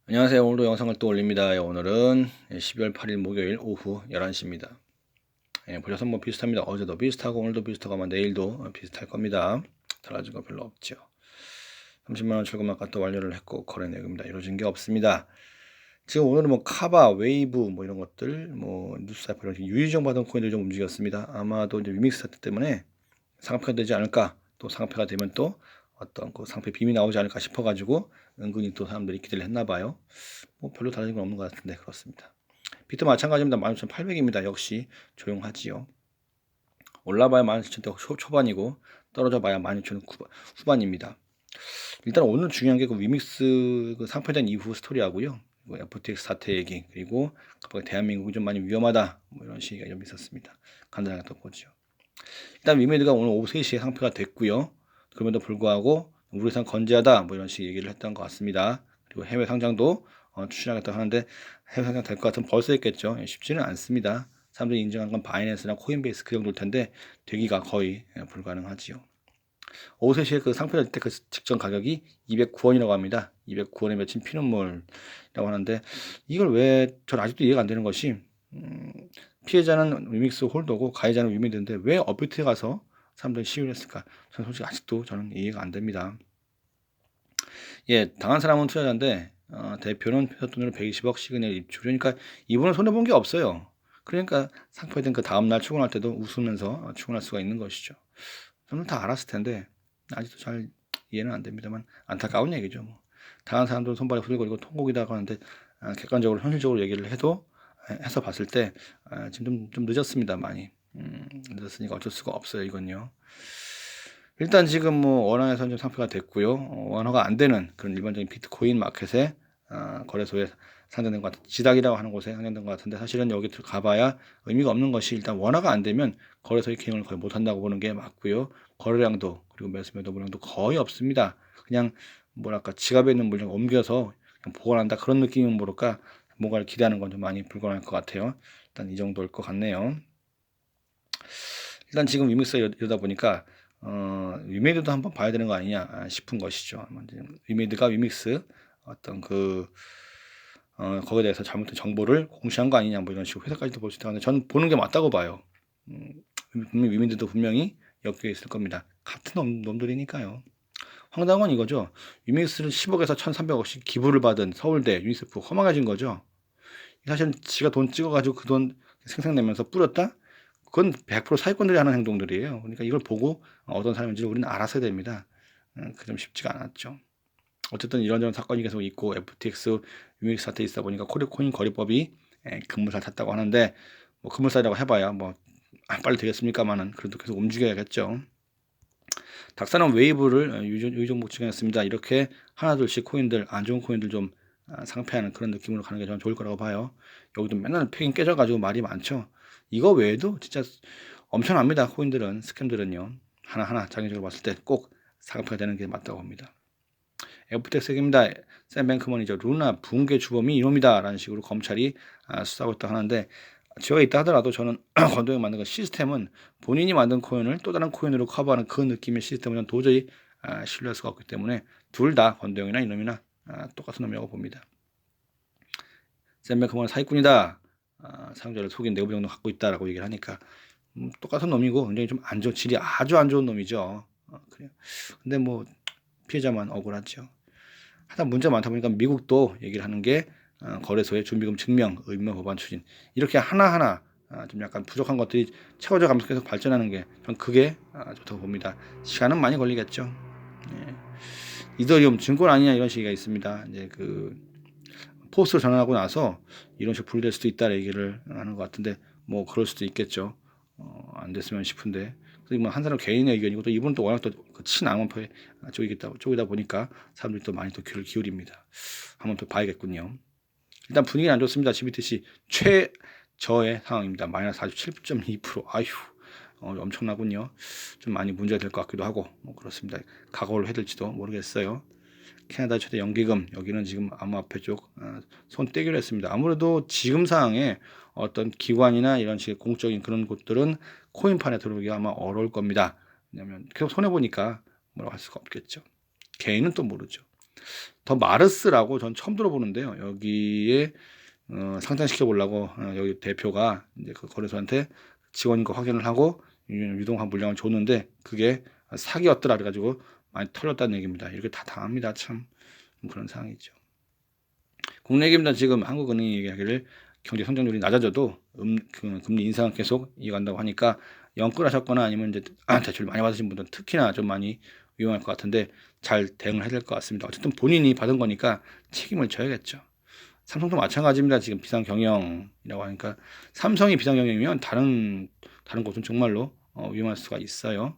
안녕하세요. 오늘도 영상을 또 올립니다. 오늘은 12월 8일 목요일 오후 11시입니다. 보셔서 뭐 비슷합니다. 어제도 비슷하고 오늘도 비슷하고 아마 내일도 비슷할 겁니다. 달라진 거 별로 없죠. 30만원 출금 아까 또 완료를 했고 거래 내역입니다. 이루어진 게 없습니다. 지금 오늘은 뭐 카바, 웨이브 뭐 이런 것들 뭐 뉴스사이퍼 이런 유의정 받은 코인들 좀 움직였습니다. 아마도 이제 위믹스 사태 때문에 상패가 되지 않을까, 또 상패가 되면 또 어떤 그 상패 빔이 나오지 않을까 싶어가지고 은근히 또 사람들이 기대를 했나 봐요. 뭐 별로 달라진 건 없는 것 같은데 그렇습니다. 비트 마찬가지입니다. 16,800입니다. 역시 조용하지요. 올라봐야 17,000대 초반이고 떨어져 봐야 16,000 후반입니다. 일단 오늘 중요한 게 그 위믹스 그 상패된 이후 스토리하고요. 뭐 FTX 사태 얘기, 그리고 대한민국이 좀 많이 위험하다 뭐 이런 시기가 좀 있었습니다. 간단하게 또 보죠. 일단 위메드가 오늘 오후 3시에 상패가 됐고요. 그럼에도 불구하고 우리 상 건재하다 뭐 이런 식의 얘기를 했던 것 같습니다. 그리고 해외 상장도 추진하겠다고 하는데 해외 상장 될 것 같으면 벌써 했겠죠. 쉽지는 않습니다. 사람들이 인정한 건 바이낸스나 코인베이스 그 정도일 텐데 되기가 거의 불가능하지요. 오후 3시에 그 상패 될 때 그 직전 가격이 209원이라고 합니다. 209원에 맺힌 피눈물이라고 하는데 이걸 왜 전 아직도 이해가 안 되는 것이 피해자는 위믹스 홀더고 가해자는 위메드인데 왜 업비트에 가서 사람들이 시위를 했을까? 저는 솔직히 아직도 저는 이해가 안 됩니다. 예, 당한 사람은 투자자인데 대표는 회사 돈으로 120억 시그널 입출. 그러니까 이분은 손해 본 게 없어요. 그러니까 상패된 그 다음 날 출근할 때도 웃으면서 출근할 수가 있는 것이죠. 저는 다 알았을 텐데 아직도 잘 이해는 안 됩니다만 안타까운 얘기죠. 뭐. 당한 사람들은 손발이 후들거리고 통곡이라고 하는데 객관적으로 현실적으로 얘기를 해도 해서 봤을 때 지금 좀 늦었습니다. 많이 늦었으니까 어쩔 수가 없어요. 이건요. 일단 지금 뭐 원화에서 좀 상표가 됐고요. 원화가 안 되는 그런 일반적인 비트코인 마켓에 거래소에 상장된 것 같은 지닥이라고 하는 곳에 상장된 것 같은데 사실은 여기 가봐야 의미가 없는 것이 일단 원화가 안 되면 거래소의 기능을 거의 못한다고 보는 게 맞고요. 거래량도 그리고 매수 물량도 거의 없습니다. 그냥 뭐랄까 지갑에 있는 물량 옮겨서 그냥 보관한다 그런 느낌은 모를까 뭔가를 기대하는 건 좀 많이 불가능할 것 같아요. 일단 이 정도일 것 같네요. 일단 지금 위믹스가 이러다 보니까 위메이드도 한번 봐야 되는 거 아니냐 싶은 것이죠. 위메이드가 위믹스 어떤 그 거기에 대해서 잘못된 정보를 공시한 거 아니냐 뭐 이런 식으로 회사까지도 볼 수 있다는데 저는 보는 게 맞다고 봐요. 분명히 위메이드도 분명히 엮여 있을 겁니다. 같은 놈들이니까요. 황당한 건 이거죠. 위믹스를 10억에서 1,300억씩 기부를 받은 서울대 유니세프 허망해진 거죠. 사실은 지가 돈 찍어가지고 그 돈 생색내면서 뿌렸다? 그건 100% 사기꾼들이 하는 행동들이에요. 그러니까 이걸 보고 어떤 사람인지 우리는 알아서야 됩니다. 그 점 쉽지가 않았죠. 어쨌든 이런저런 사건이 계속 있고 FTX 위믹스 사태 있다 보니까 코인 거래법이 급물살 탔다고 하는데 뭐 급물살이라고 해봐야 뭐 빨리 되겠습니까만은 그래도 계속 움직여야겠죠. 닥사는 웨이브를 유종목 지정했습니다. 이렇게 하나둘씩 코인들 안 좋은 코인들 좀 상패하는 그런 느낌으로 가는 게 저는 좋을 거라고 봐요. 여기도 맨날 팩인 깨져가지고 말이 많죠. 이거 외에도 진짜 엄청납니다. 코인들은 스캠들은요. 하나하나 장기적으로 봤을 때 꼭 상패가 되는 게 맞다고 봅니다. FTX입니다. 샘 뱅크먼이죠. 루나 붕괴 주범이 이놈이다 라는 식으로 검찰이 수사하고 있다 하는데 죄가 있다 하더라도 저는 권도영 만든 그 시스템은 본인이 만든 코인을 또 다른 코인으로 커버하는 그 느낌의 시스템은 도저히 신뢰할 수가 없기 때문에 둘 다 권도영이나 이놈이나 똑같은 놈이라고 봅니다. 샘 뱅크먼은 사기꾼이다. 사용자를 속인 내부 정도 갖고 있다라고 얘기를 하니까 똑같은 놈이고 굉장히 좀 안 좋은 질이 아주 안 좋은 놈이죠. 그래요. 근데 뭐 피해자만 억울하죠. 하다 문제가 많다 보니까 미국도 얘기를 하는 게 거래소의 준비금 증명 의무 법안 추진 이렇게 하나하나 좀 약간 부족한 것들이 채워져 가면서 계속 발전하는 게 전 그게 좋다고 봅니다. 시간은 많이 걸리겠죠. 예. 이더리움 증권 아니냐 이런 식이가 있습니다. 이제 그 포스로 전환하고 나서 이런 식으로 분리될 수도 있다 얘기를 하는 것 같은데 뭐 그럴 수도 있겠죠. 안 됐으면 싶은데 한 사람 개인의 의견이고 또 이분은 또 워낙 또 친앙원파의 쪽이다 보니까 사람들이 또 많이 또 귀를 기울입니다. 한번 또 봐야겠군요. 일단 분위기는 안 좋습니다. GBTC 최저의 상황입니다. 마이너스 47.2%. 아휴 엄청나군요. 좀 많이 문제가 될 것 같기도 하고 뭐 그렇습니다. 각오를 해야 될지도 모르겠어요. 캐나다 최대 연기금 여기는 지금 암호화폐 쪽 손 떼기로 했습니다. 아무래도 지금 상황에 어떤 기관이나 이런 식의 공적인 그런 곳들은 코인판에 들어오기가 아마 어려울 겁니다. 왜냐하면 계속 손해 보니까 뭐라고 할 수가 없겠죠. 개인은 또 모르죠. 더 마르스라고 전 처음 들어보는데요. 여기에 상장시켜 보려고 여기 대표가 이제 그 거래소한테 직원인 거 확인을 하고 유동화 물량을 줬는데 그게 사기였더라 그래가지고 많이 털렸다는 얘기입니다. 이렇게 다 당합니다. 참 그런 상황이죠. 국내 기업은 지금 한국은행이 얘기하기를 경제 성장률이 낮아져도 그 금리 인상은 계속 이어간다고 하니까 영끌하셨거나 아니면 이제 대출 많이 받으신 분들은 특히나 좀 많이 위험할 것 같은데 잘 대응을 해야 될 것 같습니다. 어쨌든 본인이 받은 거니까 책임을 져야겠죠. 삼성도 마찬가지입니다. 지금 비상경영이라고 하니까 삼성이 비상경영이면 다른 곳은 정말로 위험할 수가 있어요.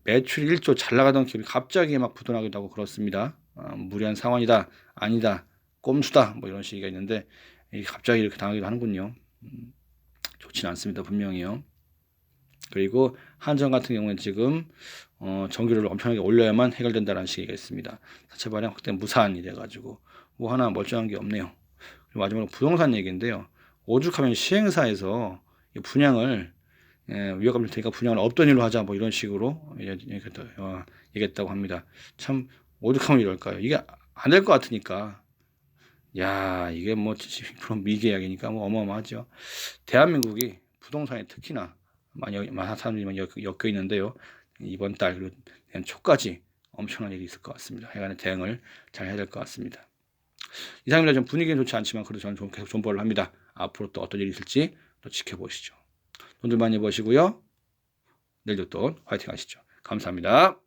매출 1조 잘 나가던 기업이 갑자기 막 부도나기도 하고 그렇습니다. 무리한 상황이다, 아니다, 꼼수다 뭐 이런 식이 있는데 갑자기 이렇게 당하기도 하는군요. 좋지는 않습니다. 분명히요. 그리고 한전 같은 경우는 지금 전기료를 엄청나게 올려야만 해결된다는 식이가 있습니다. 자체 발행 확대 무산이 돼가지고 뭐 하나 멀쩡한 게 없네요. 그리고 마지막으로 부동산 얘기인데요. 오죽하면 시행사에서 분양을 위협감일 테니까 분양을 없던 일로 하자 뭐 이런 식으로 얘기했다고 합니다. 참 오죽하면 이럴까요? 이게 안 될 것 같으니까 야 이게 뭐 72% 미계약이니까 뭐 어마어마하죠. 대한민국이 부동산에 특히나 많은 사람들이 많이 엮여 있는데요. 이번 달 그리고 내년 초까지 엄청난 일이 있을 것 같습니다. 하여간에 대응을 잘 해야 될 것 같습니다. 이상입니다. 좀 분위기는 좋지 않지만 그래도 저는 계속 존버를 합니다. 앞으로 또 어떤 일이 있을지 또 지켜보시죠. 돈들 많이 버시고요. 내일도 또 화이팅 하시죠. 감사합니다.